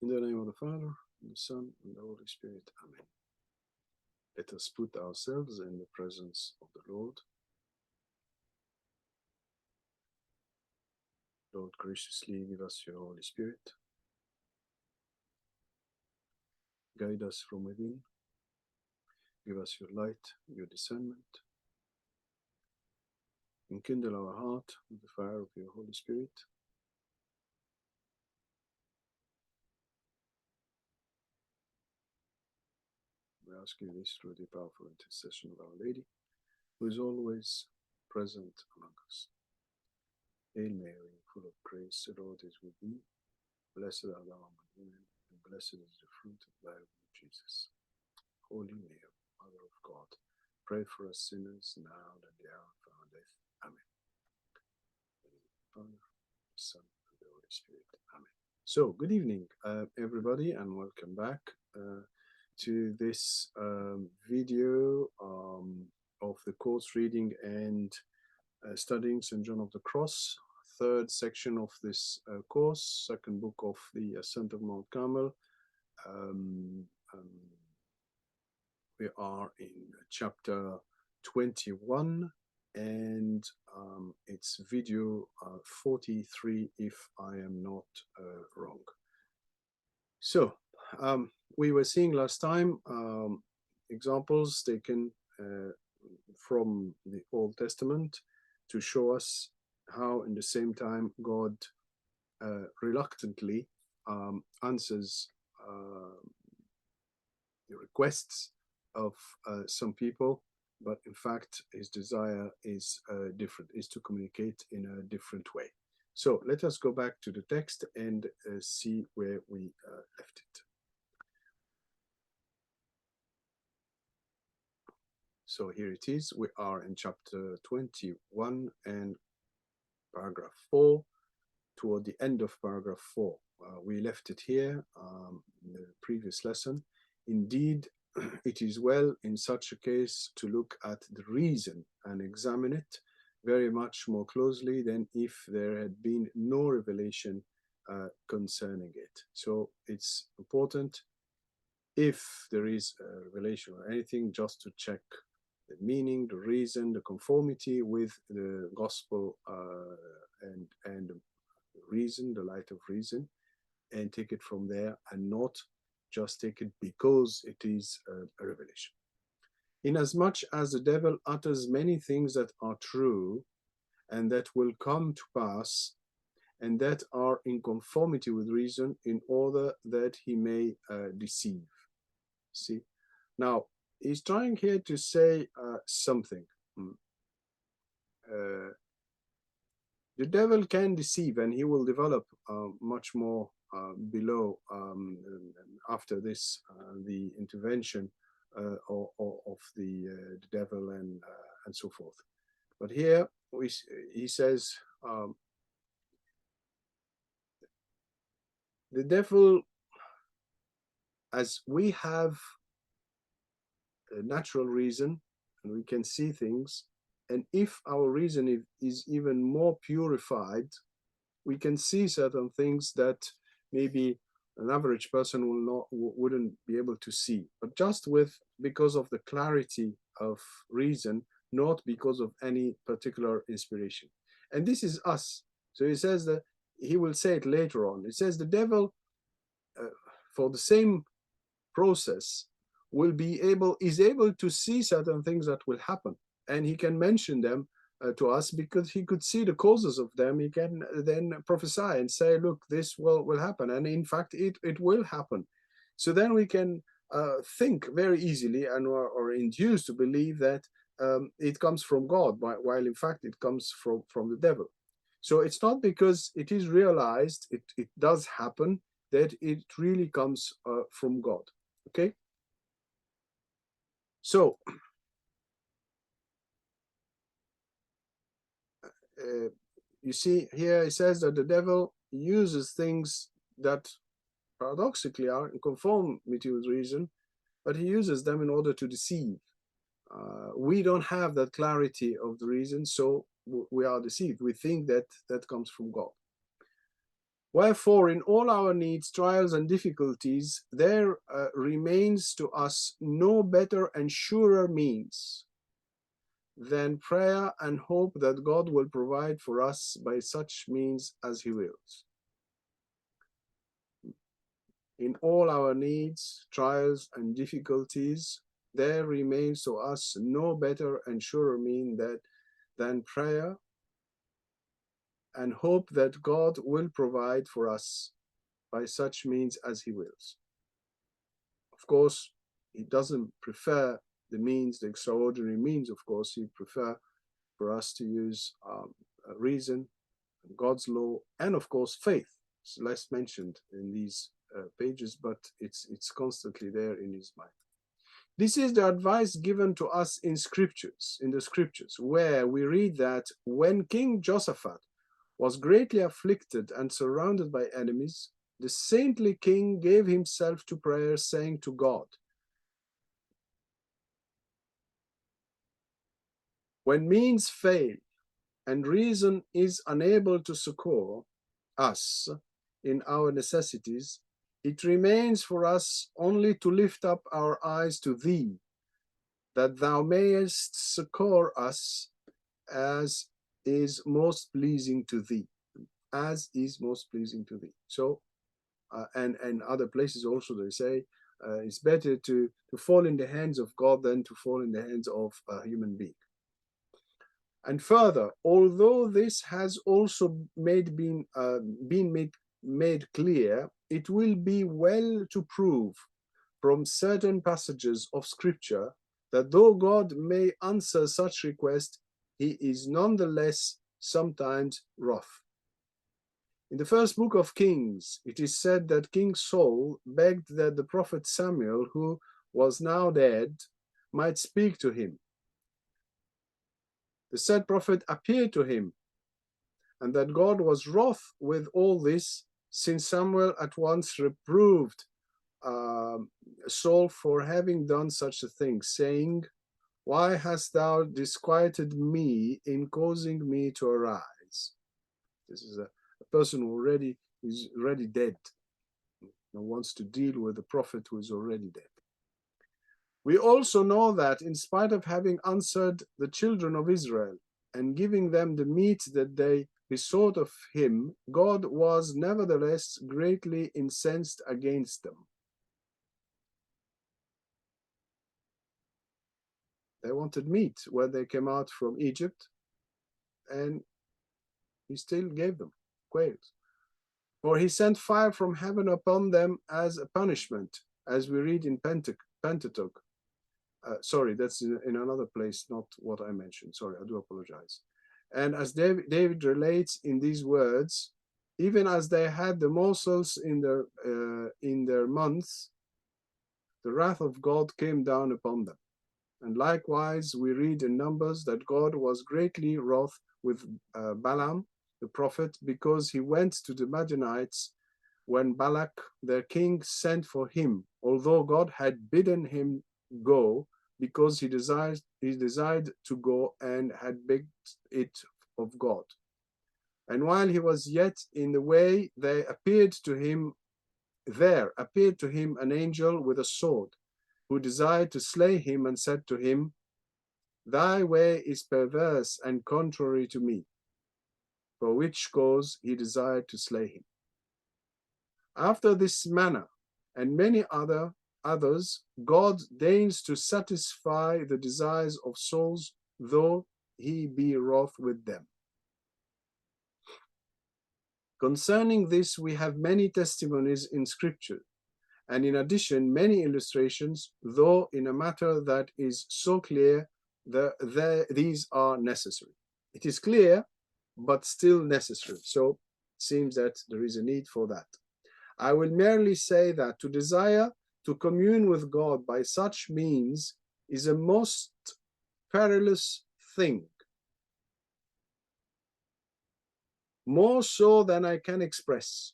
In the name of the Father, and the Son, and the Holy Spirit. Amen. Let us put ourselves in the presence of the Lord. Lord, graciously give us your Holy Spirit. Guide us from within. Give us your light, your discernment. Enkindle our heart with the fire of your Holy Spirit. We ask you this through the powerful intercession of Our Lady, who is always present among us. Hail Mary, full of grace, the Lord is with thee. Blessed art thou among women, and blessed is the fruit of thy womb, Jesus. Holy Mary, Mother of God, pray for us sinners now and at the hour of our death. Amen. In the name of the Father, the Son, and the Holy Spirit. Amen. So, good evening, everybody, and welcome back to this video of the course reading and studying St. John of the Cross, third section of this course, second book of the Ascent of Mount Carmel. We are in chapter 21, and it's video 43, if I am not wrong. So, we were seeing last time examples taken from the Old Testament to show us how, in the same time, God reluctantly answers the requests of some people, but in fact, his desire is different, is to communicate in a different way. So let us go back to the text and see where we left it. So here it is. We are in chapter 21 and paragraph 4, toward the end of paragraph 4. We left it here in the previous lesson. Indeed, it is well in such a case to look at the reason and examine it very much more closely than if there had been no revelation concerning it. So it's important, if there is a revelation or anything, just to check the meaning, the reason, the conformity with the gospel and the reason, the light of reason, and take it from there, and not just take it because it is a revelation. Inasmuch as the devil utters many things that are true and that will come to pass, and that are in conformity with reason, in order that he may deceive. See, now he's trying here to say something. The devil can deceive, and he will develop much more below after this, the intervention of the devil and so forth. But here he says the devil, as we have a natural reason and we can see things, and if our reason is even more purified, we can see certain things that maybe an average person wouldn't be able to see, but just because of the clarity of reason, not because of any particular inspiration. And this is us. So he says that he will say it later on. It says the devil, for the same process, is able to see certain things that will happen, and he can mention them to us because he could see the causes of them. He can then prophesy and say, look, this will happen, and in fact it will happen. So then we can think very easily and are induced to believe that it comes from God, while in fact it comes from the devil. So it's not because it is realized, it does happen, that it really comes from God. Okay? So you see here it says that the devil uses things that paradoxically are in conformity with reason, but he uses them in order to deceive. We don't have that clarity of the reason, so we are deceived. We think that comes from God. Wherefore, in all our needs, trials, and difficulties, there remains to us no better and surer means than prayer and hope that God will provide for us by such means as He wills. In all our needs, trials, and difficulties, there remains to us no better and surer means than prayer and hope that God will provide for us by such means as He wills. Of course, He doesn't prefer the means, the extraordinary means, of course. He prefers for us to use reason, God's law, and of course faith. It's less mentioned in these pages, but it's constantly there in His mind. This is the advice given to us in the scriptures, where we read that when King Josaphat was greatly afflicted and surrounded by enemies, the saintly king gave himself to prayer, saying to God, when means fail and reason is unable to succor us in our necessities, it remains for us only to lift up our eyes to Thee, that Thou mayest succor us as is most pleasing to Thee, as is most pleasing to Thee. So, and other places also they say, it's better to fall in the hands of God than to fall in the hands of a human being. And further, although this has also been made clear, it will be well to prove from certain passages of Scripture that though God may answer such request, He is nonetheless sometimes wrath. In the first book of Kings, it is said that King Saul begged that the prophet Samuel, who was now dead, might speak to him. The said prophet appeared to him, and that God was wroth with all this, since Samuel at once reproved Saul for having done such a thing, saying, why hast thou disquieted me in causing me to arise? This is a person who is already dead and wants to deal with a prophet who is already dead. We also know that in spite of having answered the children of Israel and giving them the meat that they besought of him, God was nevertheless greatly incensed against them. They wanted meat when they came out from Egypt, and He still gave them quails. For He sent fire from heaven upon them as a punishment, as we read in Pentateuch. Sorry, that's in another place, not what I mentioned. Sorry, I do apologize. And as David relates in these words, even as they had the morsels in their months, the wrath of God came down upon them. And likewise, we read in Numbers that God was greatly wroth with Balaam, the prophet, because he went to the Madianites when Balak, their king, sent for him, although God had bidden him go, because he desired to go and had begged it of God. And while he was yet in the way, there appeared to him an angel with a sword, who desired to slay him, and said to him, thy way is perverse and contrary to me, for which cause he desired to slay him. After this manner, and many others, God deigns to satisfy the desires of souls, though he be wroth with them. Concerning this, we have many testimonies in Scripture, and in addition, many illustrations, though in a matter that is so clear, these are necessary. It is clear, but still necessary. So it seems that there is a need for that. I will merely say that to desire to commune with God by such means is a most perilous thing, more so than I can express,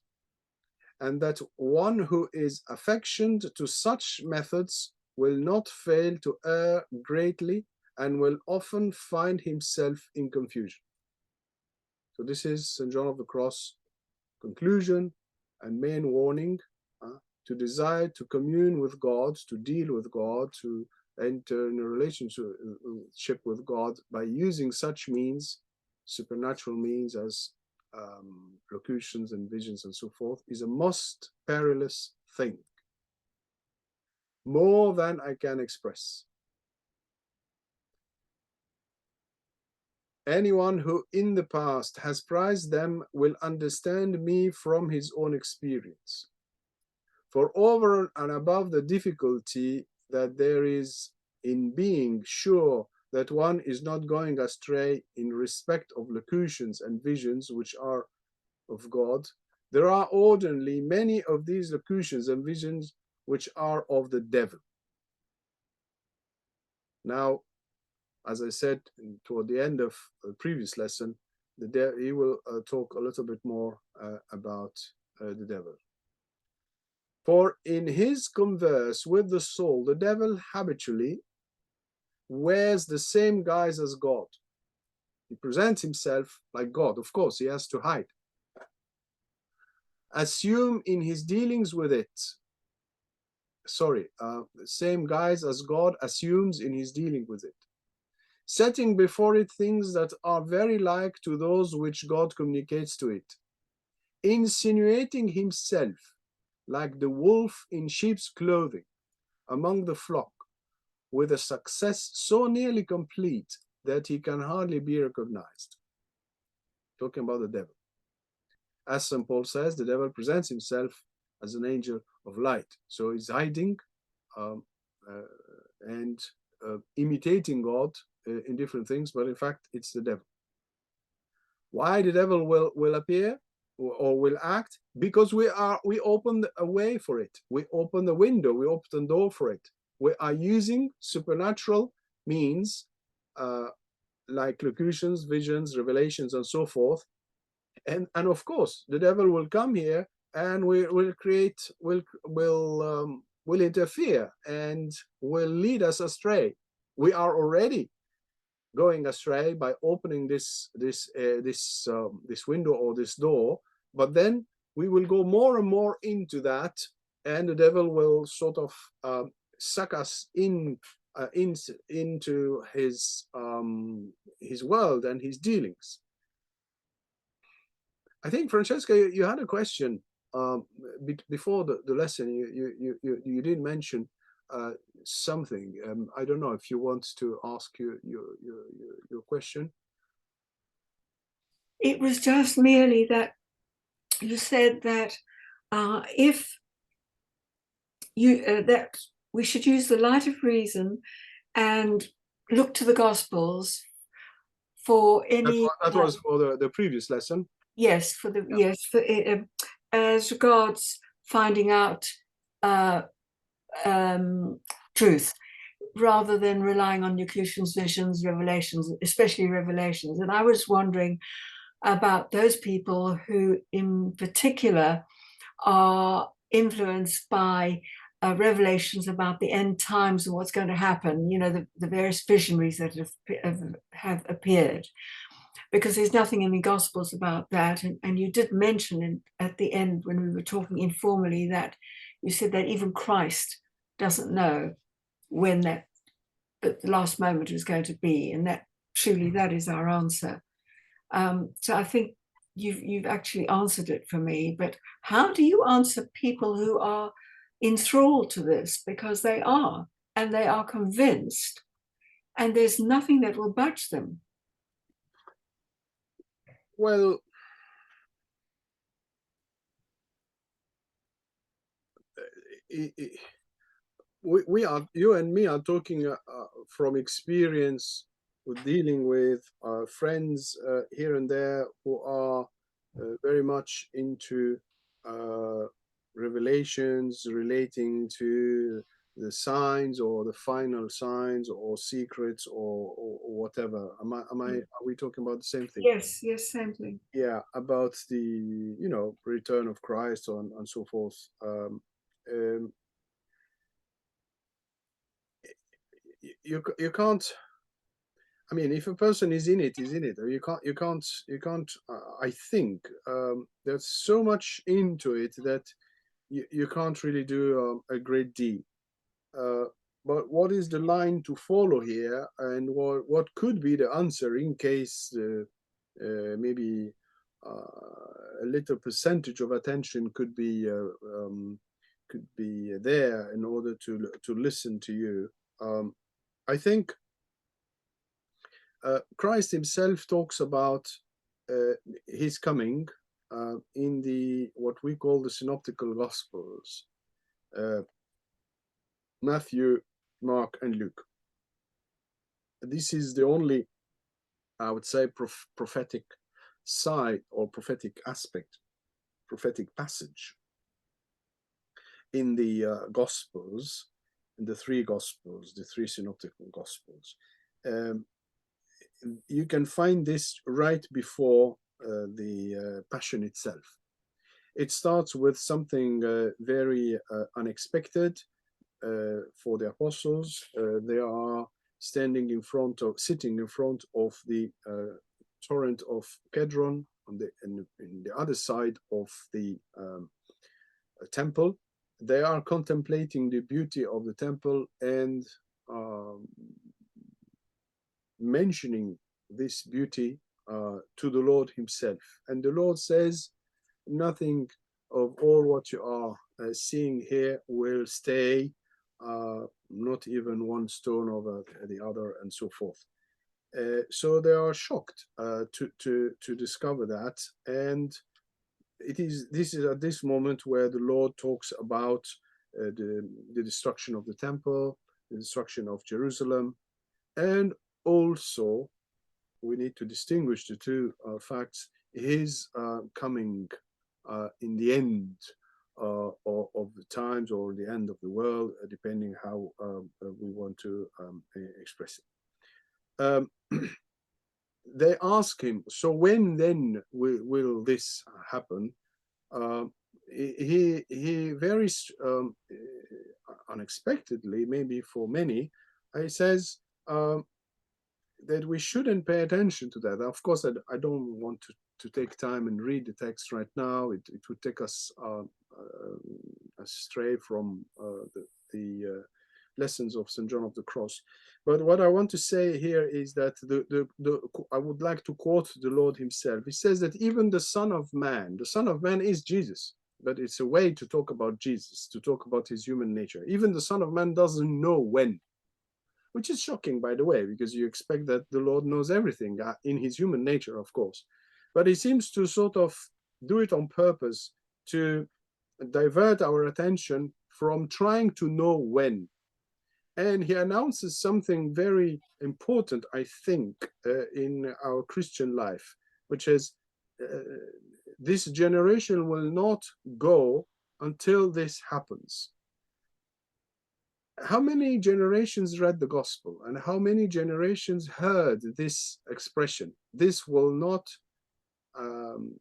and that one who is affectioned to such methods will not fail to err greatly and will often find himself in confusion. So this is St. John of the Cross conclusion and main warning, to desire to commune with God, to deal with God, to enter in a relationship with God by using such means, supernatural means as locutions and visions and so forth, is a most perilous thing, more than I can express. Anyone who in the past has prized them will understand me from his own experience. For over and above the difficulty that there is in being sure that one is not going astray in respect of locutions and visions which are of God, there are ordinarily many of these locutions and visions which are of the devil. Now, as I said toward the end of the previous lesson, he will talk a little bit more about the devil. For in his converse with the soul, the devil habitually wears the same guise as God. He presents himself like God. Of course, he has to hide. Assume in his dealings with it, the same guise as God assumes in his dealing with it, setting before it things that are very like to those which God communicates to it, insinuating himself like the wolf in sheep's clothing among the flock, with a success so nearly complete that he can hardly be recognized. Talking about the devil. As St. Paul says, the devil presents himself as an angel of light. So he's hiding and imitating God in different things, but in fact, it's the devil. Why the devil will appear or will act? Because we open a way for it. We open the window, we open the door for it. We are using supernatural means like locutions, visions, revelations, and so forth. And of course, the devil will come here and will interfere and will lead us astray. We are already going astray by opening this window or this door, but then we will go more and more into that, and the devil will sort of suck us into his world and his dealings. I think, Francesca, you had a question before the lesson. You did mention something. I don't know if you want to ask your question. It was just merely that you said that if you that we should use the light of reason and look to the Gospels for any. That was for the previous lesson. Yes, as regards finding out truth, rather than relying on locutions, visions, revelations, especially revelations. And I was wondering about those people who, in particular, are influenced by revelations about the end times and what's going to happen. You know, the various visionaries that have appeared. Because there's nothing in the Gospels about that. And you did mention at the end when we were talking informally that you said that even Christ doesn't know when the last moment is going to be, and that truly that is our answer. So I think you've actually answered it for me. But how do you answer people who are enthralled to this, because they are, and they are convinced, and there's nothing that will budge them? Well, you and me are talking from experience with dealing with friends here and there who are very much into revelations relating to the signs or the final signs or secrets or whatever. Are we talking about the same thing? Yes, same thing. Yeah, about the return of Christ and so forth. You can't. I mean, if a person is in it, is in it. I think there's so much into it that you can't really do a great deal. Uh, but what is the line to follow here, and what could be the answer in case maybe a little percentage of attention could be there in order to listen to you. I think Christ himself talks about uh, his coming in the what we call the synoptical gospels, uh, Matthew, Mark, and Luke. This is the only, I would say, prophetic side or prophetic aspect, prophetic passage in the gospels, in the three gospels, the three synoptical gospels. Um, you can find this right before the passion itself. It starts with something very unexpected for the apostles. They are sitting in front of the torrent of Kedron in the other side of the temple. They are contemplating the beauty of the temple and um, mentioning this beauty to the Lord himself. And the Lord says, nothing of all what you are seeing here will stay, not even one stone over the other, and so forth. So they are shocked to discover that, and this is at this moment where the Lord talks about the destruction of the temple, the destruction of Jerusalem, and also we need to distinguish the two facts. His coming in the end of the times or the end of the world, depending how we want to express it. They ask him, so when then will this happen? He very unexpectedly, maybe for many, he says that we shouldn't pay attention to that. Of course, I don't want to take time and read the text right now. It would take us astray from the lessons of St. John of the Cross. But what I want to say here is that I would like to quote the Lord himself. He says that even the Son of Man is Jesus, but it's a way to talk about Jesus, to talk about his human nature. Even the Son of Man doesn't know when, which is shocking, by the way, because you expect that the Lord knows everything in his human nature, of course. But he seems to sort of do it on purpose to divert our attention from trying to know when. And he announces something very important, I think, in our Christian life, which is this generation will not go until this happens. How many generations read the gospel and how many generations heard this expression? This will not,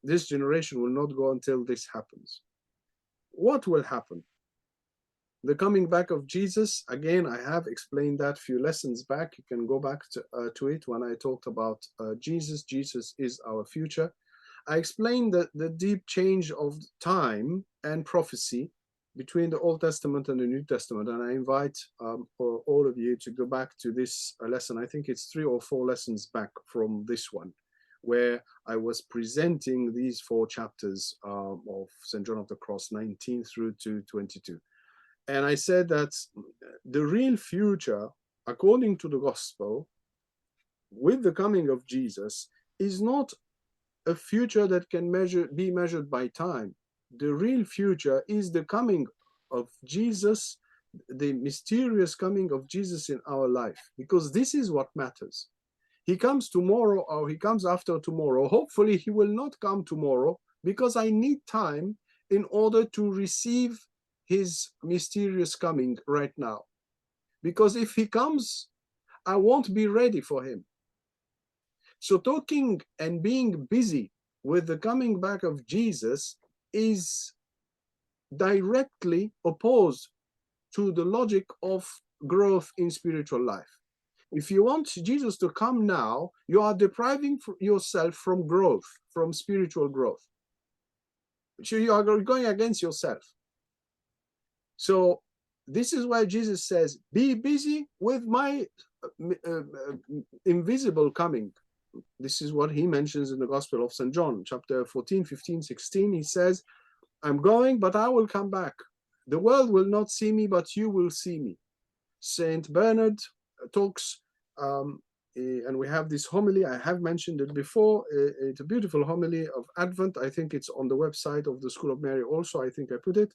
this generation will not go until this happens. What will happen? The coming back of Jesus, again, I have explained that a few lessons back. You can go back to it when I talked about Jesus. Jesus is our future. I explained the deep change of time and prophecy between the Old Testament and the New Testament. And I invite for all of you to go back to this lesson. I think it's 3 or 4 lessons back from this one, where I was presenting these 4 chapters of St. John of the Cross, 19 through to 22. And I said that the real future, according to the gospel, with the coming of Jesus, is not a future that can be measured by time. The real future is the coming of Jesus, the mysterious coming of Jesus in our life, because this is what matters. He comes tomorrow or he comes after tomorrow. Hopefully he will not come tomorrow, because I need time in order to receive his mysterious coming right now. Because if he comes, I won't be ready for him. So talking and being busy with the coming back of Jesus is directly opposed to the logic of growth in spiritual life. if you want Jesus to come now, you are depriving yourself from growth, from spiritual growth. So you are going against yourself. So this is why Jesus says, be busy with my invisible coming. This is what he mentions in the Gospel of St. John, chapter 14, 15, 16. He says, I'm going, but I will come back. The world will not see me, but you will see me. Saint Bernard talks, and we have this homily. I have mentioned it before. It's a beautiful homily of Advent. I think it's on the website of the School of Mary also. I think I put it,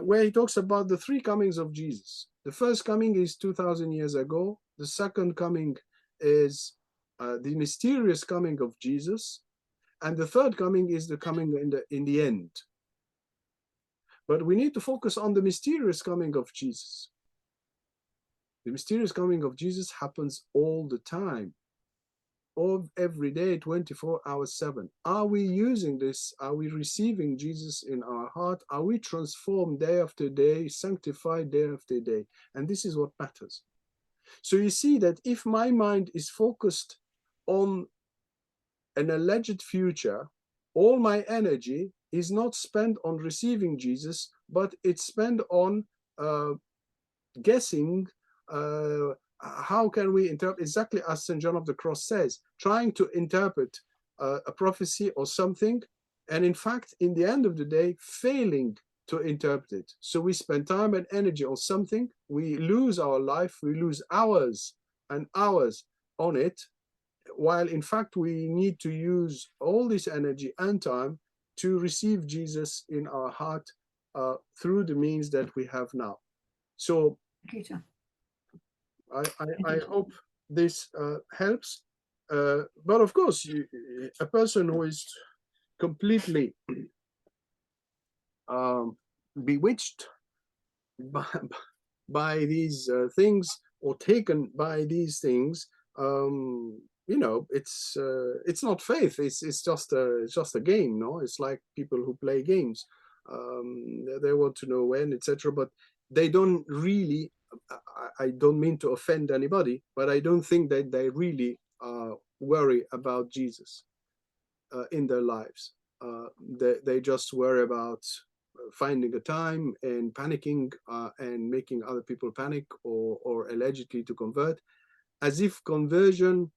where he talks about the three comings of Jesus. The first coming is 2,000 years ago. The second coming is the mysterious coming of Jesus. And the third coming is the coming in the end. But we need to focus on the mysterious coming of Jesus. The mysterious coming of Jesus happens all the time, of every day, 24 hours 7. Are we using this? Are we receiving Jesus in our heart? Are we transformed day after day, sanctified day after day? And this is what matters. So you see that if my mind is focused on an alleged future, all my energy is not spent on receiving Jesus, but it's spent on guessing how can we interpret, exactly as St. John of the Cross says, trying to interpret a prophecy or something, and in fact, in the end of the day, failing to interpret it. So we spend time and energy on something, we lose our life, we lose hours and hours on it, while in fact we need to use all this energy and time to receive Jesus in our heart through the means that we have now. So I hope this helps. But of course, a person who is completely bewitched by these things, or taken by these things, you know, it's not faith. It's just a game. No, it's like people who play games. They want to know when, etc. But they don't really. I don't mean to offend anybody, but I don't think that they really worry about Jesus in their lives. They just worry about finding a time and panicking and making other people panic, or allegedly to convert, as if conversion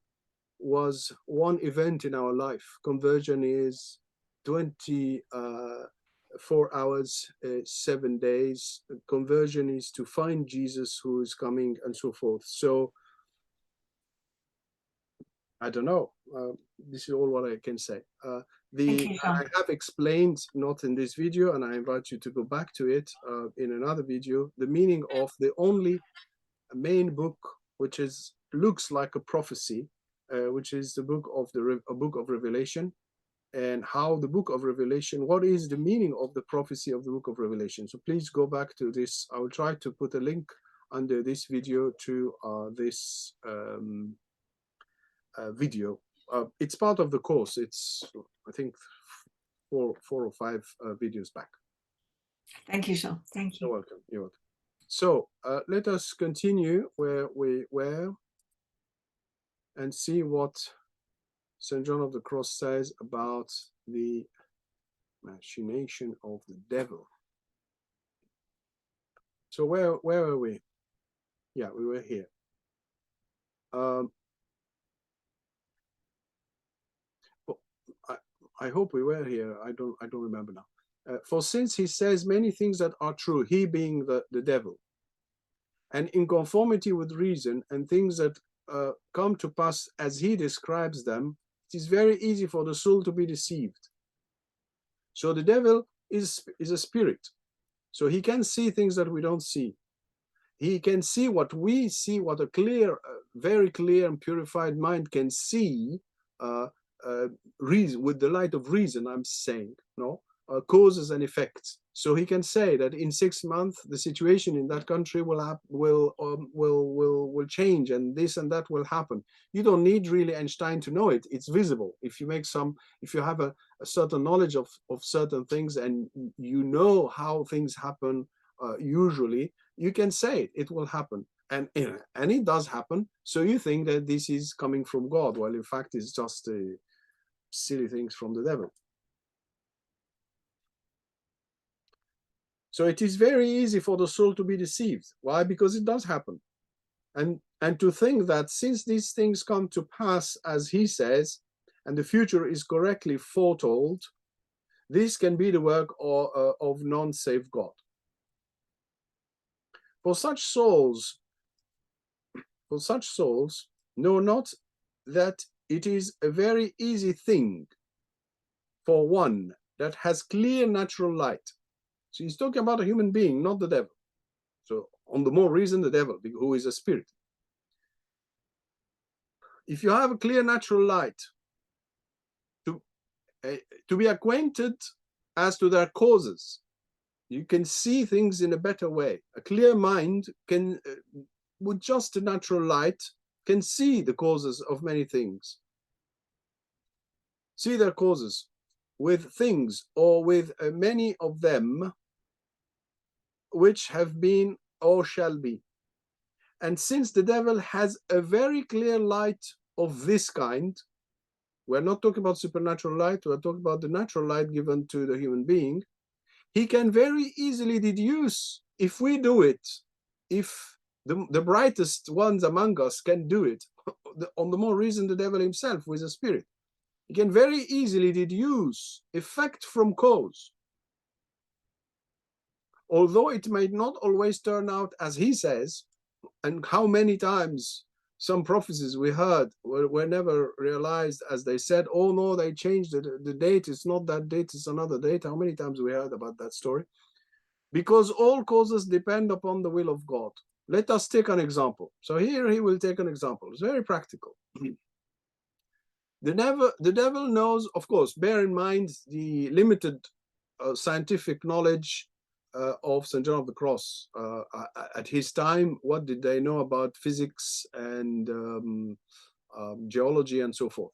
was one event in our life. Conversion is 24 hours, 7 days. Conversion is to find Jesus who is coming, and so forth. So I don't know. This is all what I can say. I have explained, not in this video, and I invite you to go back to it in another video, the meaning of the only main book which looks like a prophecy, which is the book of Revelation, and how the book of Revelation, what is the meaning of the prophecy of the book of Revelation. So please go back to this. I will try to put a link under this video to this video. It's part of the course. It's, I think, four or five videos back. Thank you, Jean. Thank you. You're welcome. You're welcome. So let us continue where we were and see what St. John of the Cross says about the machination of the devil. So where were we? Yeah, we were here. I hope we were here. I don't remember now. For since he says many things that are true, he being the devil, and in conformity with reason, and things that come to pass as he describes them, it is very easy for the soul to be deceived. So the devil is a spirit. So he can see things that we don't see. He can see what we see, what a clear, very clear and purified mind can see, reason, with the light of reason, I'm saying, no, causes and effects. So he can say that in 6 months the situation in that country will change, and this and that will happen. You don't need really Einstein to know it. It's visible. If you have a certain knowledge of certain things, and you know how things happen usually, you can say it will happen. And it does happen. So you think that this is coming from God, while in fact it's just silly things from the devil. So it is very easy for the soul to be deceived. Why? Because it does happen. And to think that since these things come to pass as he says, and the future is correctly foretold, this can be the work of none save God. For such souls, know not that it is a very easy thing for one that has clear natural light. So he's talking about a human being, not the devil. So on the more reason, the devil, who is a spirit. If you have a clear natural light, to be acquainted as to their causes, you can see things in a better way. A clear mind can, with just a natural light, can see the causes of many things. See their causes with things, or with many of them, which have been or shall be. And since the devil has a very clear light of this kind, we're not talking about supernatural light, we're talking about the natural light given to the human being, he can very easily deduce, if we do it, if the brightest ones among us can do it, on the more reason the devil himself, who is a spirit, he can very easily deduce effect from cause. Although it may not always turn out as he says, and how many times some prophecies we heard were never realized, as they said, oh no, they changed the date, it's not that date, it's another date. How many times we heard about that story? Because all causes depend upon the will of God. Let us take an example. So here he will take an example. It's very practical. The devil knows, of course, bear in mind the limited scientific knowledge of St. John of the Cross. At his time, what did they know about physics and geology and so forth?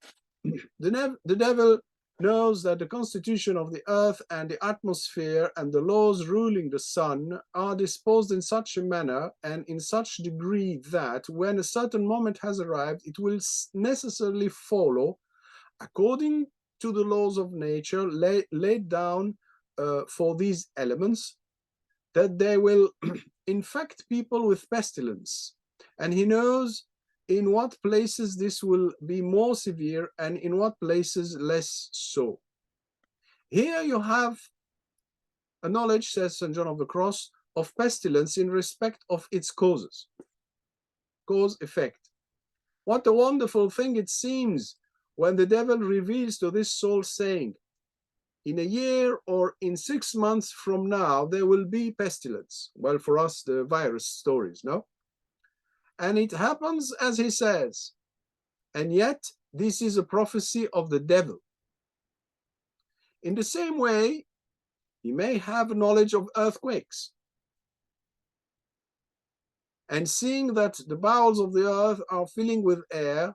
The devil knows that the constitution of the earth and the atmosphere and the laws ruling the sun are disposed in such a manner and in such degree that when a certain moment has arrived, it will necessarily follow, according to the laws of nature laid down for these elements, that they will infect people with pestilence. And he knows in what places this will be more severe and in what places less so. Here you have a knowledge, says St. John of the Cross, of pestilence in respect of its causes. Cause, effect. What a wonderful thing it seems when the devil reveals to this soul, saying, in a year or in 6 months from now, there will be pestilence. Well, for us, the virus stories, no? And it happens as he says. And yet, this is a prophecy of the devil. In the same way, he may have knowledge of earthquakes. And seeing that the bowels of the earth are filling with air,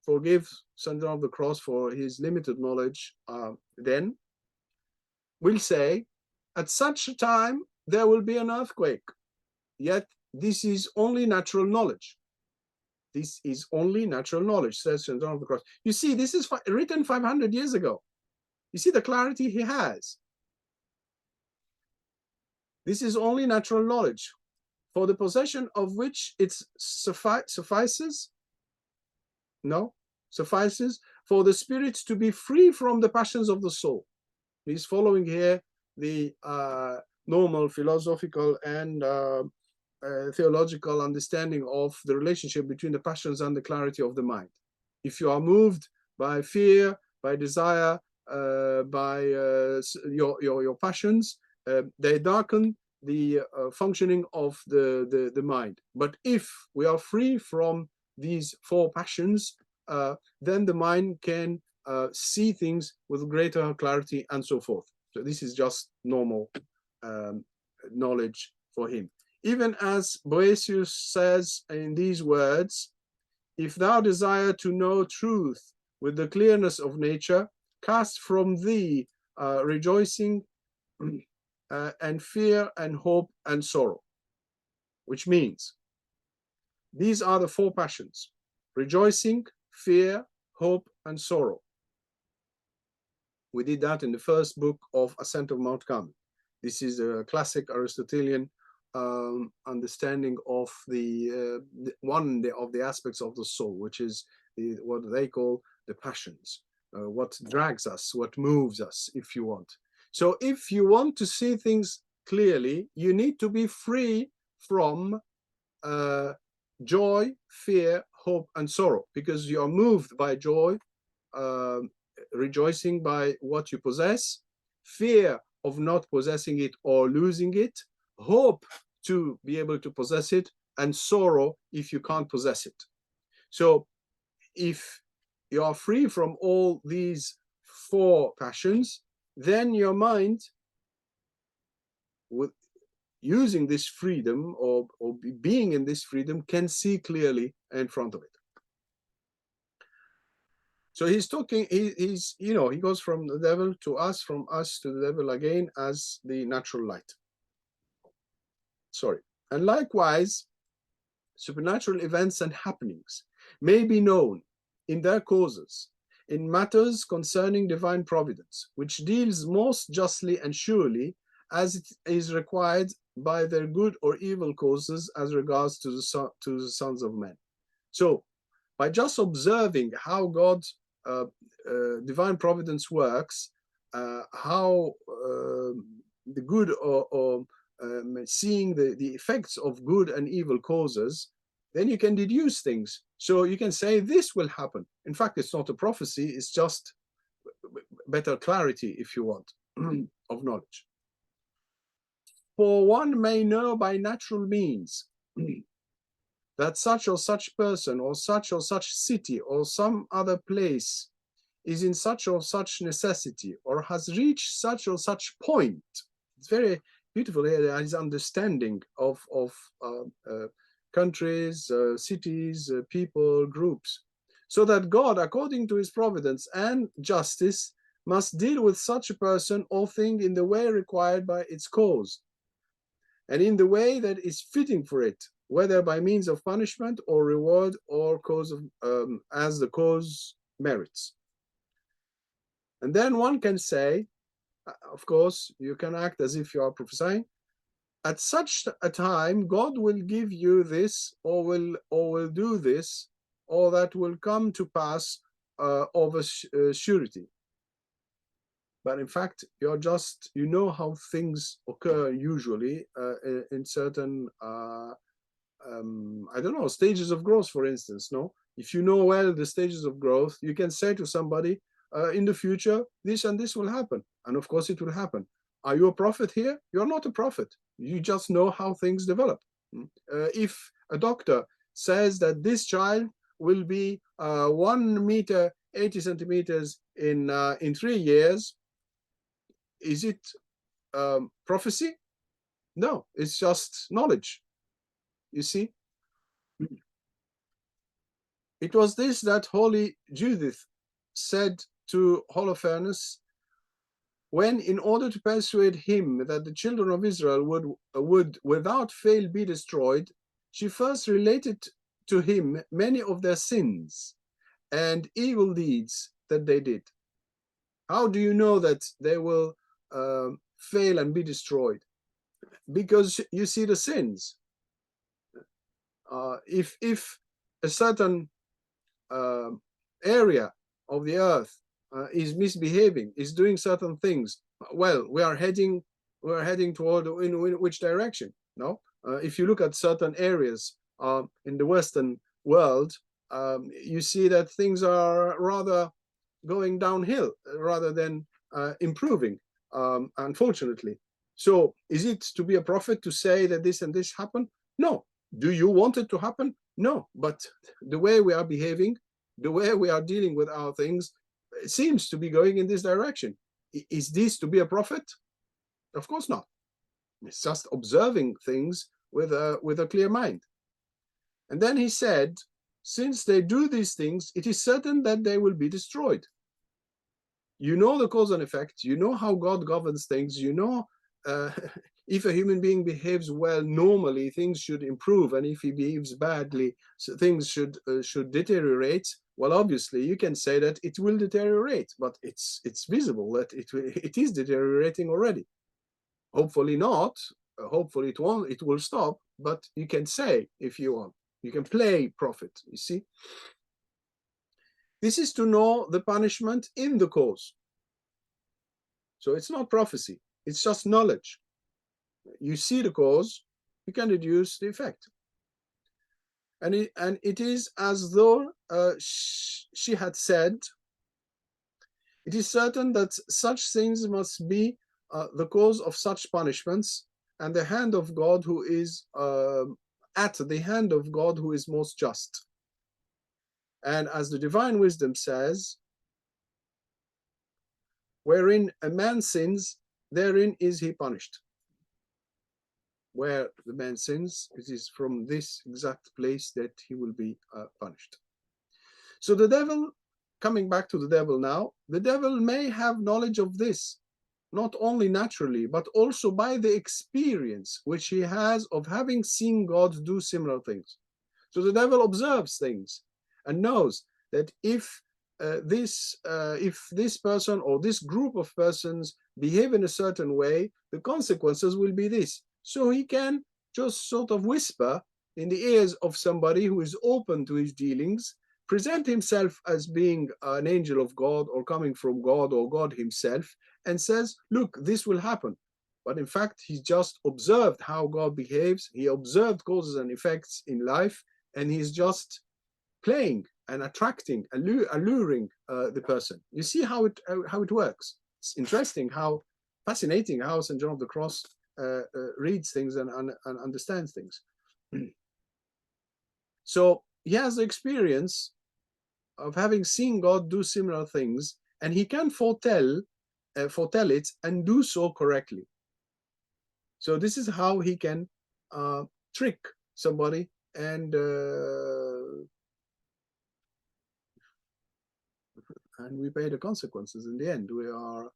forgive St. John of the Cross for his limited knowledge then, will say, at such a time, there will be an earthquake. Yet, this is only natural knowledge. This is only natural knowledge, says St. John of the Cross. You see, this is written 500 years ago. You see the clarity he has. This is only natural knowledge, for the possession of which it suffices for the spirit to be free from the passions of the soul. He's following here the normal philosophical and theological understanding of the relationship between the passions and the clarity of the mind. If you are moved by fear, by desire, by your passions, they darken the functioning of the mind. But if we are free from these 4 passions, then the mind can see things with greater clarity and so forth. So this is just normal knowledge for him. Even as Boethius says in these words, if thou desire to know truth with the clearness of nature, cast from thee rejoicing and fear and hope and sorrow. Which means, These are the four passions: rejoicing, fear, hope, and sorrow. We did that in the first book of Ascent of Mount Carmel. This is a classic Aristotelian understanding of one of the aspects of the soul, which is what they call the passions, what drags us, what moves us, if you want. So if you want to see things clearly, you need to be free from joy, fear, hope, and sorrow, because you are moved by joy, rejoicing by what you possess, fear of not possessing it or losing it, hope to be able to possess it, and sorrow if you can't possess it. So if you are free from all these four passions, then your mind, with using this freedom or being in this freedom, can see clearly in front of it. So he's talking, he's, you know, he goes from the devil to us, from us to the devil again as the natural light. Sorry. And likewise, supernatural events and happenings may be known in their causes, in matters concerning divine providence, which deals most justly and surely as it is required by their good or evil causes as regards to the sons of men. So by just observing how God's divine providence works, how the good or seeing the effects of good and evil causes, then you can deduce things. So you can say this will happen. In fact, it's not a prophecy, it's just better clarity, if you want, of knowledge. For one may know by natural means that such or such person or such city or some other place is in such or such necessity or has reached such or such point. It's very beautiful here, his understanding of countries, cities, people, groups, so that God, according to his providence and justice, must deal with such a person or thing in the way required by its cause, and in the way that is fitting for it, whether by means of punishment or reward or cause of, as the cause merits. And then one can say, of course, you can act as if you are prophesying. At such a time, God will give you this, or will do this, or that will come to pass of a surety. But in fact, you're just, you know how things occur usually in certain, I don't know, stages of growth, for instance, no? If you know well the stages of growth, you can say to somebody, in the future, this and this will happen. And of course it will happen. Are you a prophet here? You're not a prophet. You just know how things develop. If a doctor says that this child will be 1 meter 80 centimeters in 3 years, is it prophecy? No, it's just knowledge. You see? It was this that Holy Judith said to Holofernes when, in order to persuade him that the children of Israel would without fail be destroyed, she first related to him many of their sins and evil deeds that they did. How do you know that they will fail and be destroyed? Because you see the sins. If a certain area of the earth is misbehaving, is doing certain things, well, we are heading toward in which direction? No, if you look at certain areas in the Western world, you see that things are rather going downhill rather than improving, unfortunately. So is it to be a prophet to say that this and this happened? No. Do you want it to happen? No. But the way we are behaving, the way we are dealing with our things, it seems to be going in this direction. Is this to be a prophet? Of course not. It's just observing things with a clear mind. And then he said, since they do these things, it is certain that they will be destroyed. You know the cause and effect. You know how God governs things. You know if a human being behaves well normally, things should improve, and if he behaves badly, so things should deteriorate. Well, obviously, you can say that it will deteriorate, but it's visible that it is deteriorating already. Hopefully not. Hopefully it won't. It will stop. But you can say if you want. You can play prophet. You see. This is to know the punishment in the cause. So it's not prophecy. It's just knowledge. You see the cause, you can deduce the effect. And it is as though she had said, it is certain that such things must be the cause of such punishments, and the hand of God who is at the hand of God who is most just. And as the divine wisdom says, wherein a man sins, therein is he punished. Where the man sins, it is from this exact place that he will be punished. So the devil, coming back to the devil now, the devil may have knowledge of this, not only naturally, but also by the experience which he has of having seen God do similar things. So the devil observes things and knows that if this person or this group of persons behave in a certain way, the consequences will be this. So he can just sort of whisper in the ears of somebody who is open to his dealings, present himself as being an angel of God or coming from God or God himself, and says, look, this will happen. But in fact, he just observed how God behaves. He observed causes and effects in life, and he's just playing and attracting, alluring the person. You see how it works. It's interesting, how fascinating how St. John of the Cross reads things and understands things. So he has the experience of having seen God do similar things, and he can foretell it and do so correctly. So this is how he can trick somebody, and we pay the consequences in the end. We are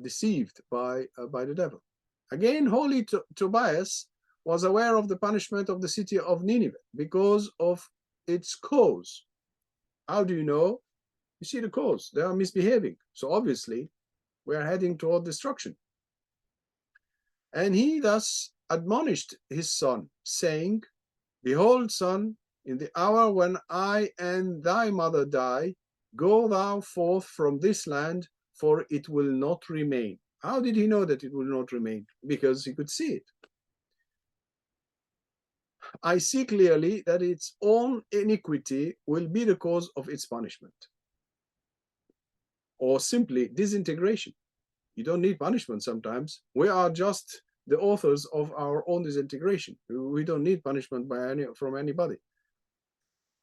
deceived by the devil. Again, holy Tobias was aware of the punishment of the city of Nineveh because of its cause. How do you know? You see the cause. They are misbehaving. So obviously, we are heading toward destruction. And he thus admonished his son, saying, behold, son, in the hour when I and thy mother die, go thou forth from this land, for it will not remain. How did he know that it will not remain? Because he could see it. I see clearly that its own iniquity will be the cause of its punishment. Or simply disintegration. You don't need punishment sometimes. We are just the authors of our own disintegration. We don't need punishment from anybody.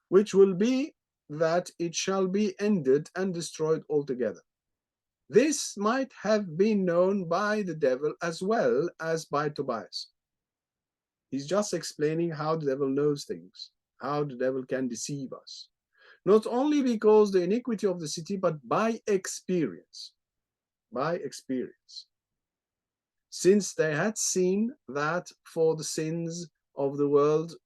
Which will be that it shall be ended and destroyed altogether. This might have been known by the devil as well as by Tobias. He's just explaining how the devil knows things, how the devil can deceive us. Not only because the iniquity of the city, but by experience. By experience. Since they had seen that for the sins of the world,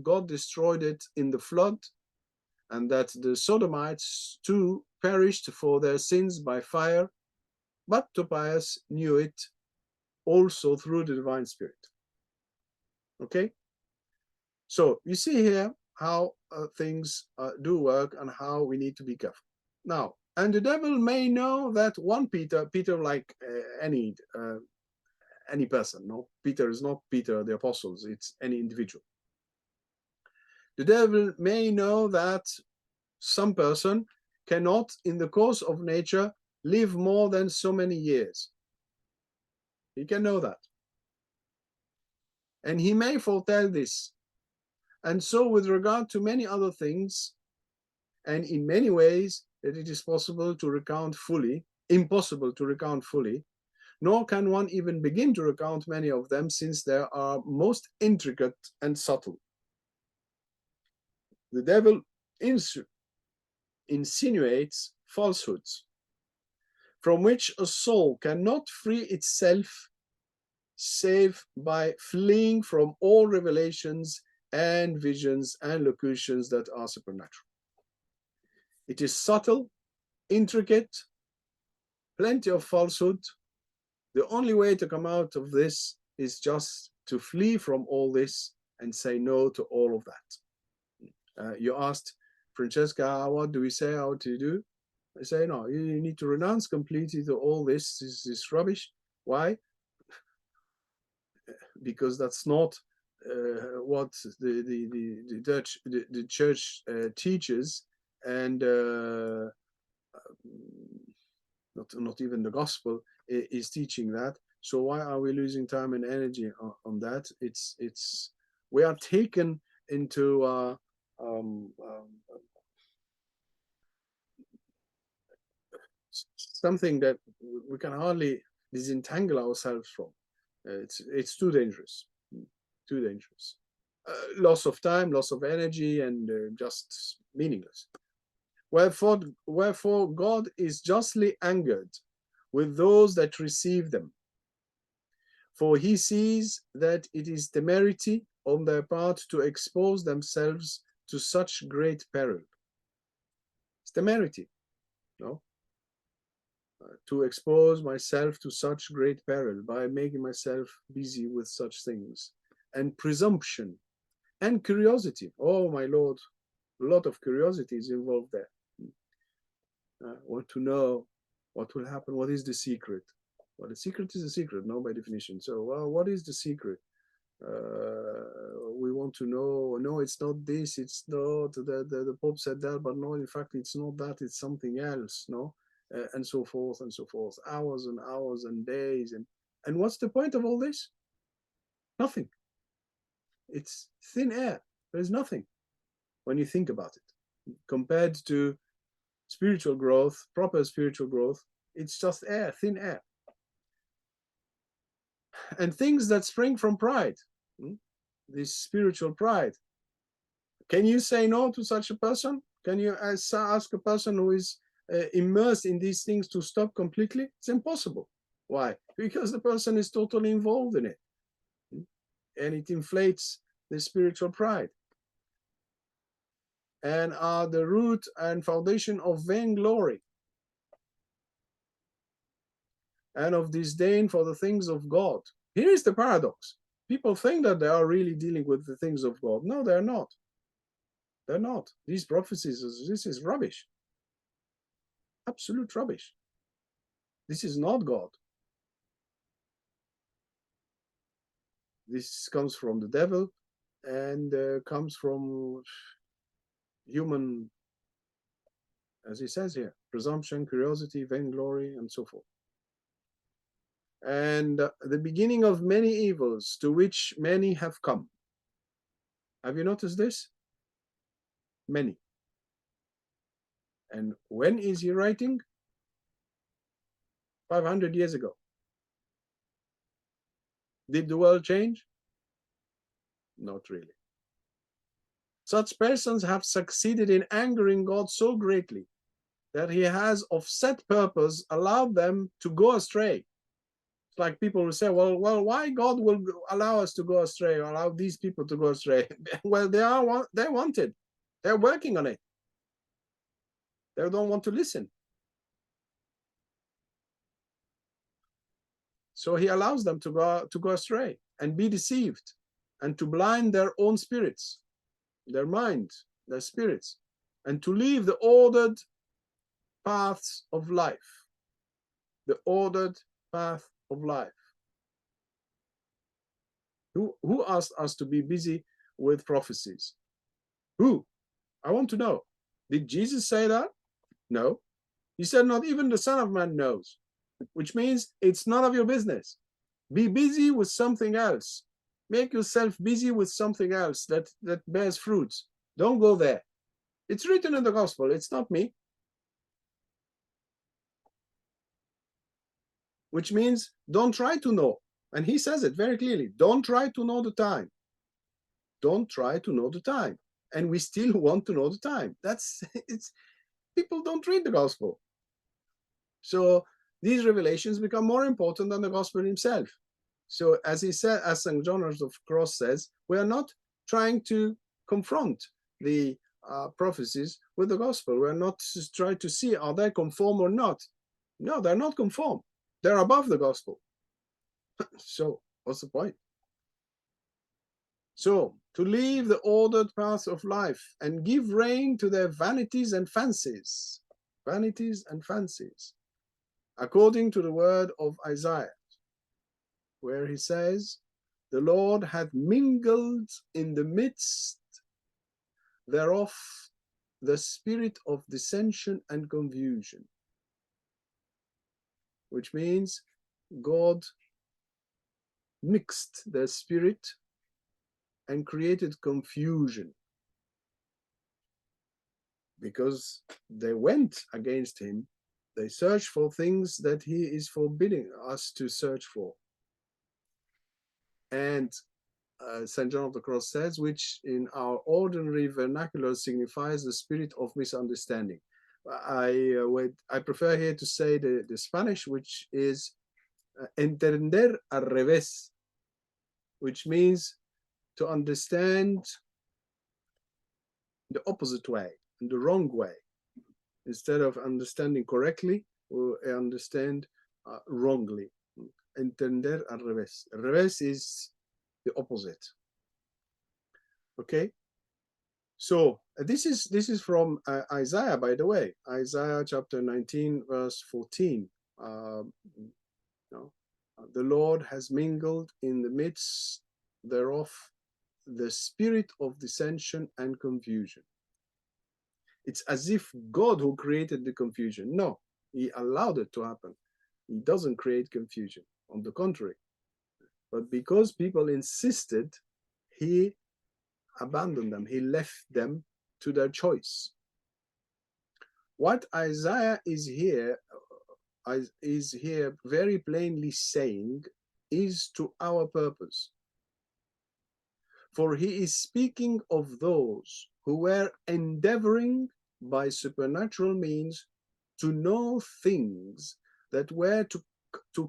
God destroyed it in the flood, and that the Sodomites too perished for their sins by fire, but Tobias knew it also through the divine spirit. Okay? So you see here how things do work and how we need to be careful. Now, and the devil may know that one Peter like any person, no? Peter is not Peter the apostles, it's any individual. The devil may know that some person cannot, in the course of nature, live more than so many years. He can know that. And he may foretell this. And so with regard to many other things, and in many ways that it is possible to recount fully, impossible to recount fully, nor can one even begin to recount many of them, since they are most intricate and subtle. The devil insinuates falsehoods from which a soul cannot free itself save by fleeing from all revelations and visions and locutions that are supernatural. It is subtle, intricate, plenty of falsehood. The only way to come out of this is just to flee from all this and say no to all of that. You asked Francesca, what do we say, how to do? I say, no, you need to renounce completely to all this rubbish. Why? Because that's not what the church teaches, and not even the gospel is teaching that. So why are we losing time and energy on that? It's we are taken into something that we can hardly disentangle ourselves from. It's too dangerous, too dangerous. Loss of time, loss of energy, and just meaningless. Wherefore God is justly angered with those that receive them, for he sees that it is temerity on their part to expose themselves to such great peril. It's temerity, no? To expose myself to such great peril by making myself busy with such things, and presumption and curiosity. Oh my Lord, a lot of curiosity is involved there. Want to know what will happen, what is the secret? Well, the secret is a secret, no, by definition. So, well, what is the secret? We want to know, no, it's not this, it's not, the Pope said that, but no, in fact, it's not that, it's something else, no? And so forth and so forth, hours and hours and days. And what's the point of all this? Nothing. It's thin air. There's nothing when you think about it. Compared to spiritual growth, proper spiritual growth, it's just air, thin air. And things that spring from pride, this spiritual pride. Can you say no to such a person? Can you ask a person who is immersed in these things to stop completely? It's impossible. Why? Because the person is totally involved in it. And it inflates the spiritual pride, and are the root and foundation of vainglory and of disdain for the things of God. Here is the paradox. People think that they are really dealing with the things of God. No, they're not. They're not. These prophecies, this is rubbish. Absolute rubbish. This is not God. This comes from the devil and comes from human, as he says here, presumption, curiosity, vainglory, and so forth. And the beginning of many evils to which many have come. Have you noticed this? Many. And when is he writing? 500 years ago. Did the world change? Not really. Such persons have succeeded in angering God so greatly that he has of set purpose allowed them to go astray. It's like people will say, well, why God will allow us to go astray, or allow these people to go astray? Well, they're wanted. They're working on it. They don't want to listen. So he allows them to go astray and be deceived, and to blind their own spirits, their mind, their spirits, and to leave the ordered paths of life. The ordered path of life. Who asked us to be busy with prophecies? Who? I want to know. Did Jesus say that? No. He said, not even the Son of Man knows, which means it's none of your business. Be busy with something else. Make yourself busy with something else that bears fruits. Don't go there. It's written in the gospel. It's not me. Which means don't try to know. And he says it very clearly. Don't try to know the time. Don't try to know the time. And we still want to know the time. It's people don't read the gospel. So these revelations become more important than the gospel himself. So as he said, as St. John of the Cross says, we are not trying to confront the prophecies with the gospel. We're not trying to see, are they conform or not? No, they're not conform. They're above the gospel. So what's the point? So to leave the ordered path of life and give rein to their vanities and fancies, according to the word of Isaiah, where he says, the Lord hath mingled in the midst thereof the spirit of dissension and confusion, which means God mixed their spirit and created confusion because they went against him. They searched for things that he is forbidding us to search for. And St. John of the Cross says, which in our ordinary vernacular signifies the spirit of misunderstanding. I prefer here to say the Spanish, which is entender al revés, which means to understand the opposite way, in the wrong way. Instead of understanding correctly, we understand wrongly. Entender al revés. Al revés is the opposite. Okay. So this is from Isaiah, by the way, Isaiah chapter 19, verse 14. No, the Lord has mingled in the midst thereof the spirit of dissension and confusion. It's as if God who created the confusion. No, he allowed it to happen. He doesn't create confusion. On the contrary. But because people insisted, he abandoned them. He left them to their choice. What Isaiah is here very plainly saying is to our purpose. For he is speaking of those who were endeavoring by supernatural means to know things that were to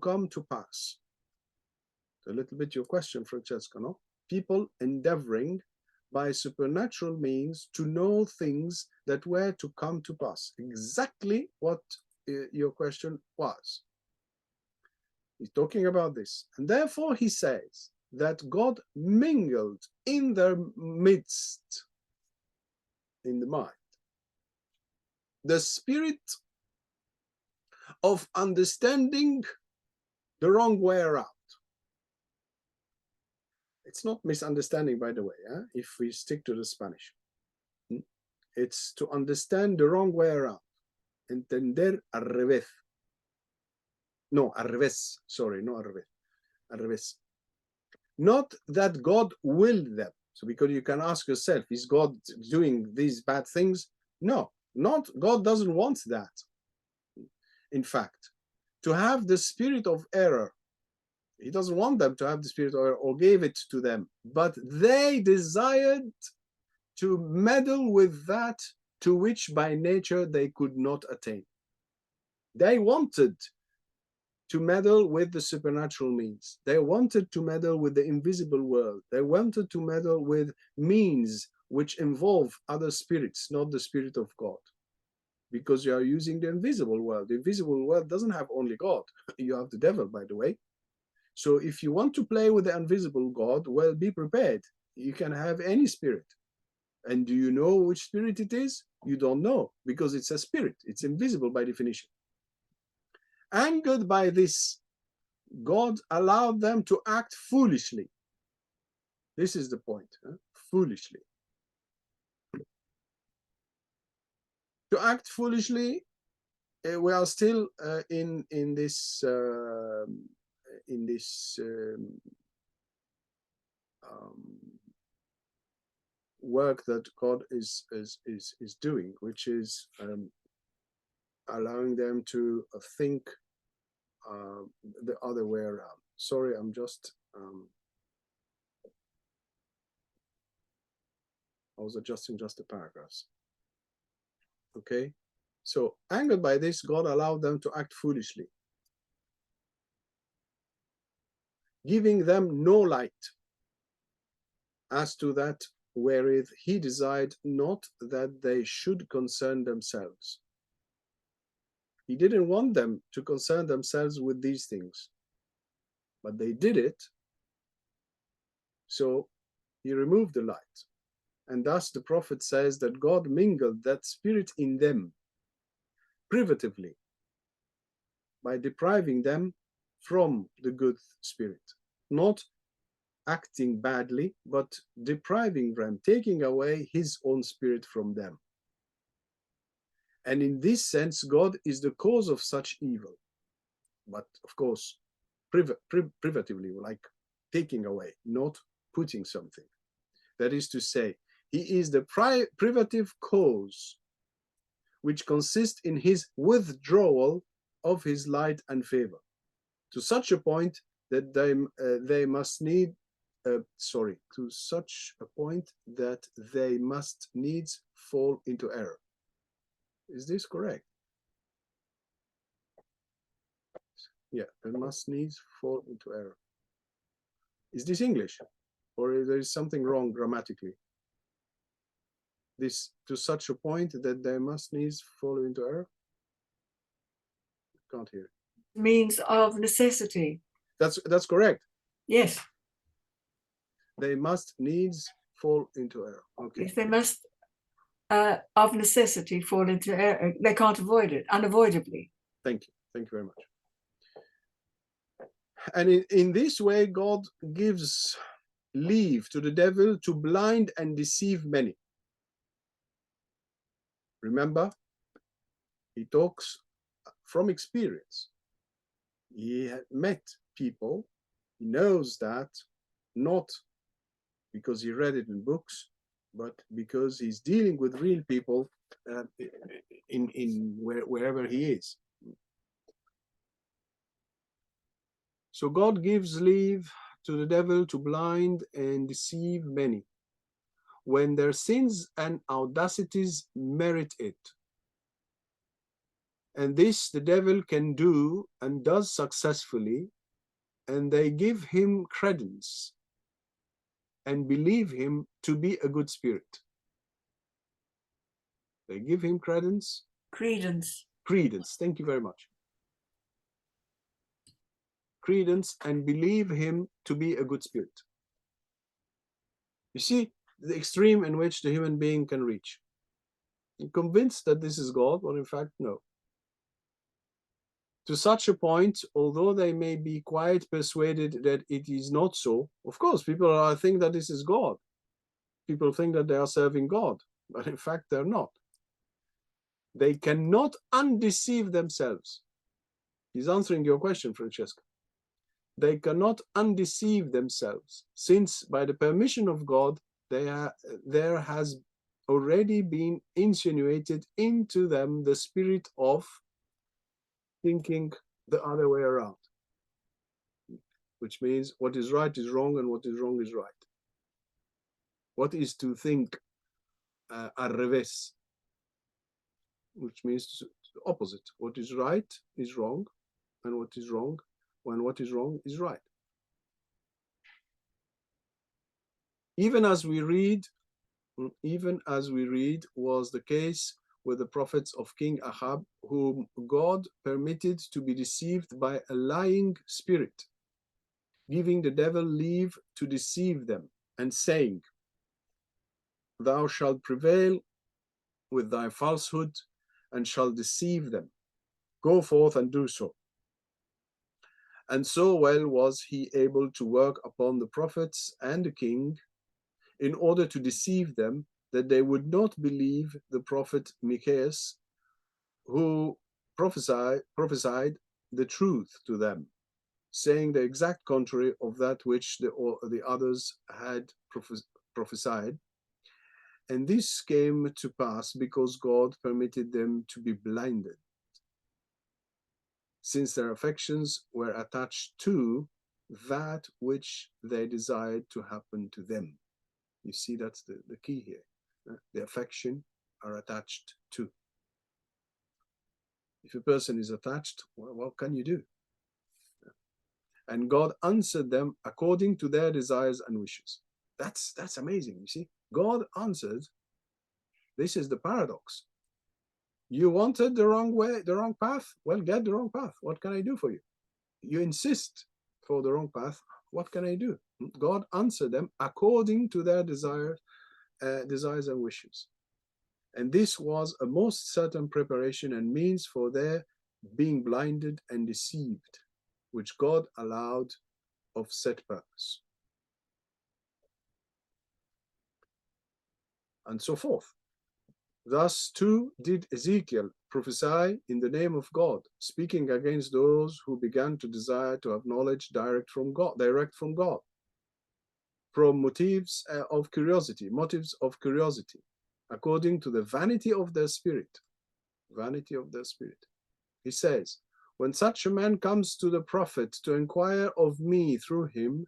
come to pass. A little bit your question, Francesca, no? People endeavoring by supernatural means to know things that were to come to pass. Exactly what your question was. He's talking about this. And therefore he says that God mingled in their midst, in the mind, the spirit of understanding the wrong way around. It's not misunderstanding, by the way, if we stick to the Spanish. It's to understand the wrong way around. Entender al revés. No, al revés. Sorry, no al revés. Al revés. Not that God willed them. So because you can ask yourself, is God doing these bad things? No, not God doesn't want that. In fact, to have the spirit of error, he doesn't want them to have the spirit of error or gave it to them, but they desired to meddle with that to which by nature they could not attain. They wanted to meddle with the supernatural means. They wanted to meddle with the invisible world. They wanted to meddle with means which involve other spirits, not the spirit of God. Because you are using the invisible world. The invisible world doesn't have only God. You have the devil, by the way. So if you want to play with the invisible God, well, be prepared. You can have any spirit. And do you know which spirit it is? You don't know, because it's a spirit. It's invisible by definition. Angered by this, God allowed them to act foolishly. This is the point, foolishly. To act foolishly, we are still in this work that God is doing, which is allowing them to think the other way around. Sorry, I'm just I was adjusting just the paragraphs. Okay, so angered by this, God allowed them to act foolishly. giving them no light as to that wherewith he desired not that they should concern themselves. He didn't want them to concern themselves with these things, but they did it, so he removed the light. And thus the prophet says that God mingled that spirit in them privatively by depriving them from the good spirit, not acting badly, but depriving them, taking away his own spirit from them. And in this sense, God is the cause of such evil. But of course, privatively, like taking away, not putting something. That is to say, he is the privative cause, which consists in his withdrawal of his light and favor, to such a point that they must need, to such a point that they must needs fall into error. Is this correct? Yeah, they must needs fall into error. Is this English? Or is there something wrong grammatically? This to such a point that they must needs fall into error? Can't hear. Means of necessity. That's correct. Yes. They must needs fall into error. Okay. Yes, they must of necessity fall into error. They can't avoid it, unavoidably. Thank you. Thank you very much. And in this way, God gives leave to the devil to blind and deceive many. Remember, he talks from experience. He had met people. He knows that not because he read it in books, but because he's dealing with real people wherever he is. So God gives leave to the devil to blind and deceive many when their sins and audacities merit it. And this the devil can do and does successfully, and they give him credence and believe him to be a good spirit. They give him credence. Credence. Credence, thank you very much. Credence and believe him to be a good spirit. You see the extreme in which the human being can reach. You're convinced that this is God, but in fact, no. To such a point, although they may be quite persuaded that it is not so, of course, people think that this is God. People think that they are serving God, but in fact, they're not. They cannot undeceive themselves. He's answering your question, Francesca. They cannot undeceive themselves, since by the permission of God, there has already been insinuated into them the spirit of thinking the other way around, which means what is right is wrong and what is wrong is right. What is to think al revés, which means the opposite. What is right is wrong, and what is wrong, when what is wrong is right. Even as we read was the case with the prophets of King Ahab, whom God permitted to be deceived by a lying spirit, giving the devil leave to deceive them, and saying, "Thou shalt prevail with thy falsehood, and shalt deceive them. Go forth and do so." And so well was he able to work upon the prophets and the king, in order to deceive them, that they would not believe the prophet Michaiah, who prophesied the truth to them, saying the exact contrary of that which the others had prophesied. And this came to pass because God permitted them to be blinded, since their affections were attached to that which they desired to happen to them. You see, that's the key here. The affection are attached to. If a person is attached, well, what can you do? and God answered them according to their desires and wishes. That's amazing, you see. God answered. This is the paradox. You wanted the wrong way, the wrong path? Well, get the wrong path. What can I do for you? You insist for the wrong path. What can I do? God answered them according to their desires and wishes. And this was a most certain preparation and means for their being blinded and deceived, which God allowed of set purpose. And so forth. Thus too did Ezekiel prophesy in the name of God, speaking against those who began to desire to have knowledge direct from God, from motives of curiosity, according to the vanity of their spirit. Vanity of their spirit. He says, when such a man comes to the prophet to inquire of me through him,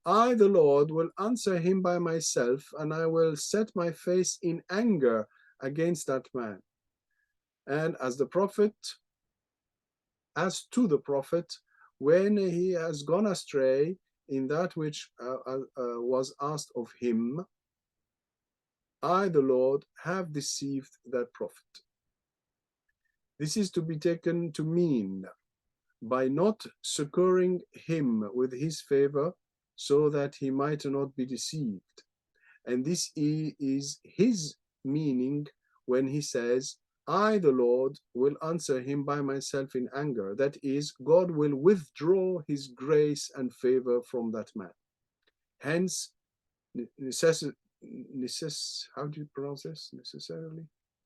I, the Lord, will answer him by myself, and I will set my face in anger against that man. And as to the prophet, when he has gone astray in that which was asked of him, I, the Lord, have deceived that prophet. This is to be taken to mean by not succoring him with his favor, so that he might not be deceived. And this is his meaning when he says, I, the Lord, will answer him by myself in anger. That is, God will withdraw his grace and favor from that man. Hence, how do you pronounce this?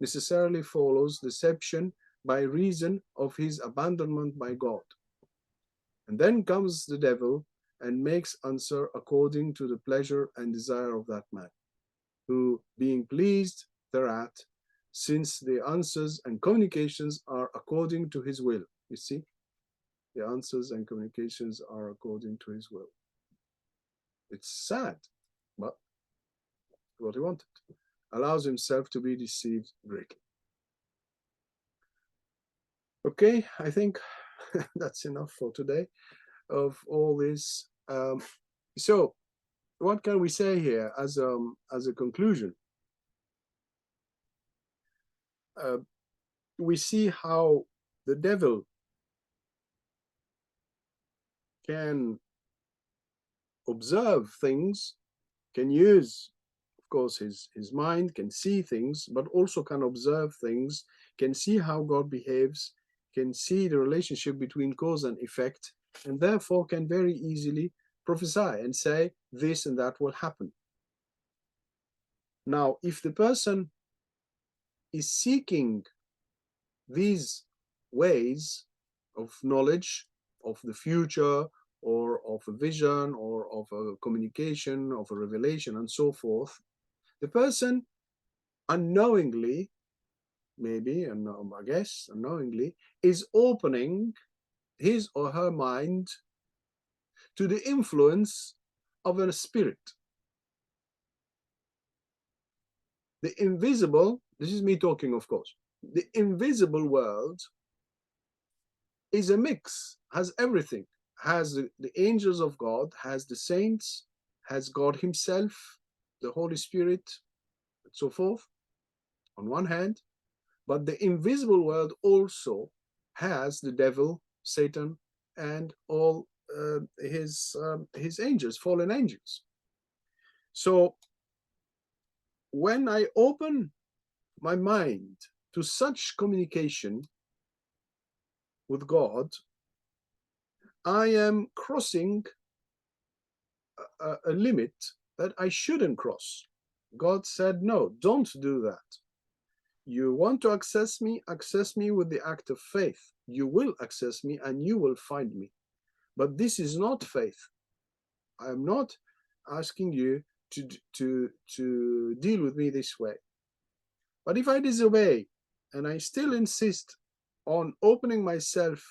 Necessarily follows deception by reason of his abandonment by God. And then comes the devil and makes answer according to the pleasure and desire of that man, who, being pleased thereat, since the answers and communications are according to his will. You see, the answers and communications are according to his will. It's sad, but what he wanted. Allows himself to be deceived greatly. Okay, I think that's enough for today of all this. So what can we say here as a conclusion? We see how the devil can observe things, can use, of course, his mind, can see things, but also can observe things, can see how God behaves, can see the relationship between cause and effect, and therefore can very easily prophesy and say this and that will happen. Now, if the person is seeking these ways of knowledge of the future, or of a vision, or of a communication, of a revelation, and so forth, the person unknowingly, maybe, and I guess unknowingly, is opening his or her mind to the influence of a spirit. The invisible, this is me talking, of course, the invisible world is a mix, has everything, has the angels of God, has the saints, has God himself, the Holy Spirit, and so forth, on one hand, but the invisible world also has the devil, Satan, and all his angels, fallen angels. So when I open my mind to such communication with God, I am crossing a limit that I shouldn't cross. God said, no, don't do that. You want to access me with the act of faith. You will access me and you will find me. But this is not faith. I am not asking you to deal with me this way. But if I disobey and I still insist on opening myself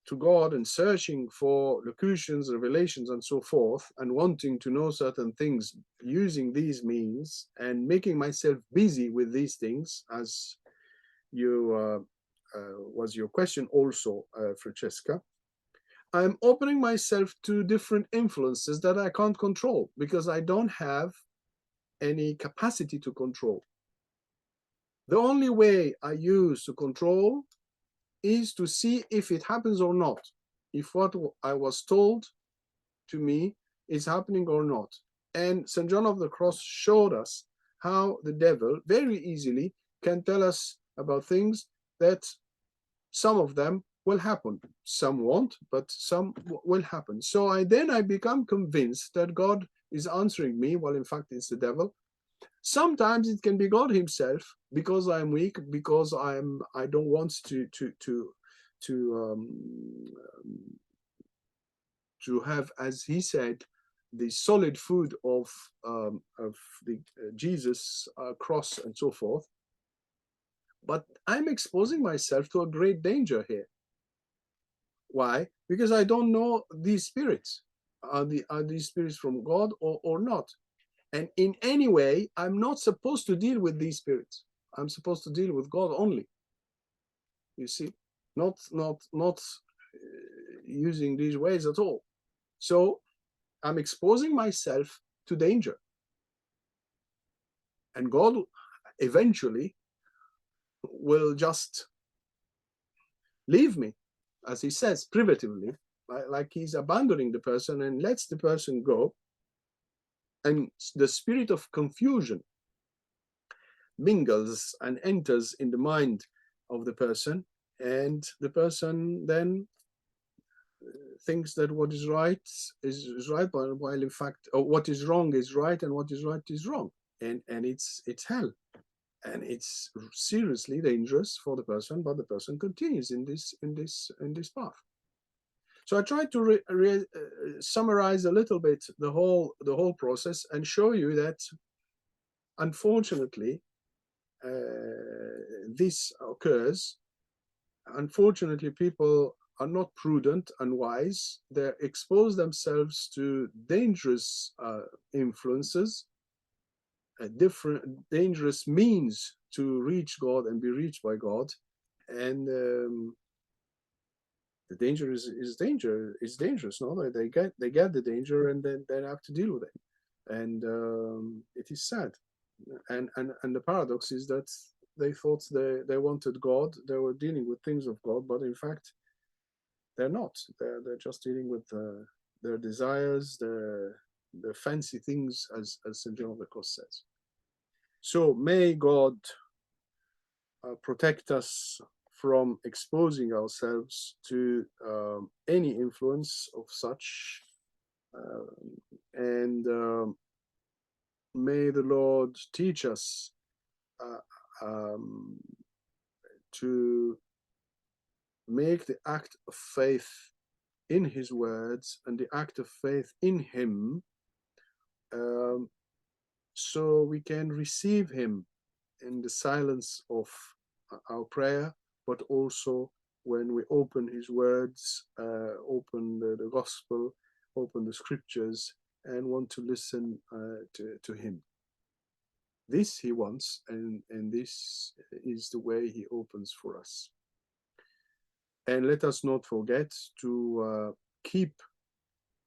to God and searching for locutions, revelations, and so forth, and wanting to know certain things using these means and making myself busy with these things, as you was your question also, Francesca, I'm opening myself to different influences that I can't control because I don't have any capacity to control. The only way I use to control is to see if it happens or not, if what I was told to me is happening or not. And St. John of the Cross showed us how the devil very easily can tell us about things that some of them will happen. Some won't, but some will happen. So I become convinced that God is answering me. Well, in fact, it's the devil. Sometimes it can be God Himself because I'm weak, because I don't want to to have, as He said, the solid food of the Jesus cross and so forth. But I'm exposing myself to a great danger here. Why? Because I don't know these spirits. Are these spirits from God or not? And in any way, I'm not supposed to deal with these spirits. I'm supposed to deal with God only. You see, not using these ways at all. So I'm exposing myself to danger. And God eventually will just leave me, as He says, privatively, like He's abandoning the person and lets the person go. And the spirit of confusion mingles and enters in the mind of the person, and the person then thinks that what is right is right, while in fact, or what is wrong is right, and what is right is wrong, and it's hell, and it's seriously dangerous for the person. But the person continues in this path. So I tried to summarize a little bit the whole process and show you that unfortunately this occurs. Unfortunately, people are not prudent and wise. They expose themselves to dangerous influences, different dangerous means to reach God and be reached by God. And the danger is dangerous. No, they get the danger and then they have to deal with it. And it is sad. And the paradox is that they thought they wanted God, they were dealing with things of God, but in fact they're not. They're just dealing with their desires, their fancy things, as St. John of the Cross says. So may God protect us from exposing ourselves to any influence of such, and may the Lord teach us to make the act of faith in His words and the act of faith in Him, so we can receive Him in the silence of our prayer, but also when we open His words, open the gospel, open the scriptures, and want to listen to Him. This He wants, and this is the way He opens for us. And let us not forget to keep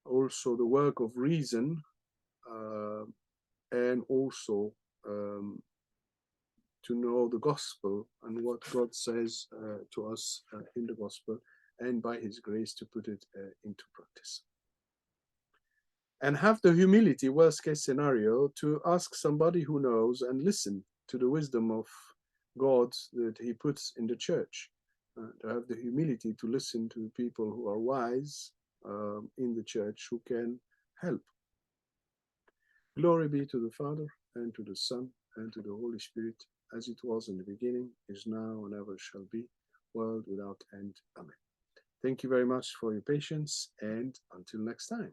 also the work of reason, and also to know the gospel and what God says to us in the gospel, and by His grace to put it into practice. And have the humility, worst case scenario, to ask somebody who knows and listen to the wisdom of God that He puts in the church. To have the humility to listen to people who are wise in the church, who can help. Glory be to the Father, and to the Son, and to the Holy Spirit, as it was in the beginning, is now, and ever shall be, world without end. Amen. Thank you very much for your patience, and until next time.